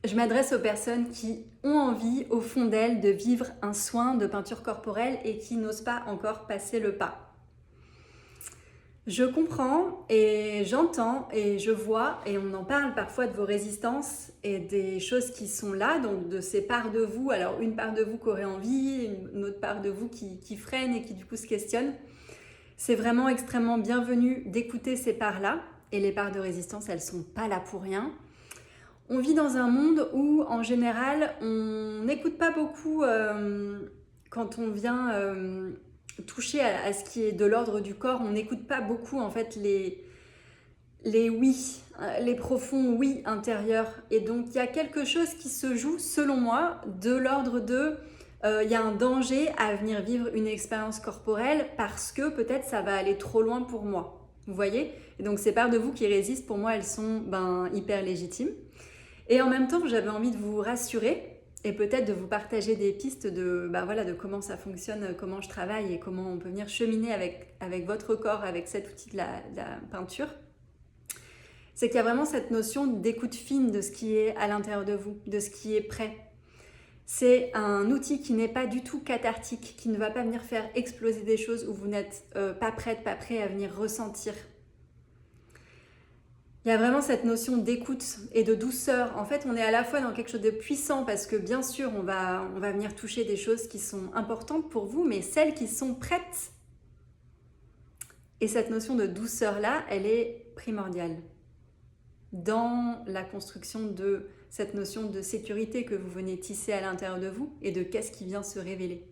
Je m'adresse aux personnes qui ont envie, au fond d'elles, de vivre un soin de peinture corporelle et qui n'osent pas encore passer le pas. Je comprends et j'entends et je vois, et on en parle parfois de vos résistances et des choses qui sont là, donc de ces parts de vous. Alors une part de vous qui aurait envie, une autre part de vous qui freine et qui du coup se questionne. C'est vraiment extrêmement bienvenu d'écouter ces parts-là, et les parts de résistance, elles ne sont pas là pour rien. On vit dans un monde où, en général, on n'écoute pas beaucoup quand on vient toucher à ce qui est de l'ordre du corps. On n'écoute pas beaucoup, en fait, les oui, les profonds oui intérieurs. Et donc, il y a quelque chose qui se joue, selon moi, de l'ordre de... Il y a un danger à venir vivre une expérience corporelle parce que peut-être ça va aller trop loin pour moi. Vous voyez? Et donc, ces parts de vous qui résistent, pour moi, elles sont hyper légitimes. Et en même temps, j'avais envie de vous rassurer et peut-être de vous partager des pistes de comment ça fonctionne, comment je travaille et comment on peut venir cheminer avec votre corps, avec cet outil de la peinture. C'est qu'il y a vraiment cette notion d'écoute fine de ce qui est à l'intérieur de vous, de ce qui est prêt. C'est un outil qui n'est pas du tout cathartique, qui ne va pas venir faire exploser des choses où vous n'êtes pas prête, pas prêt à venir ressentir. Il y a vraiment cette notion d'écoute et de douceur. En fait, on est à la fois dans quelque chose de puissant parce que bien sûr, on va venir toucher des choses qui sont importantes pour vous, mais celles qui sont prêtes. Et cette notion de douceur-là, elle est primordiale dans la construction de cette notion de sécurité que vous venez tisser à l'intérieur de vous et de qu'est-ce qui vient se révéler.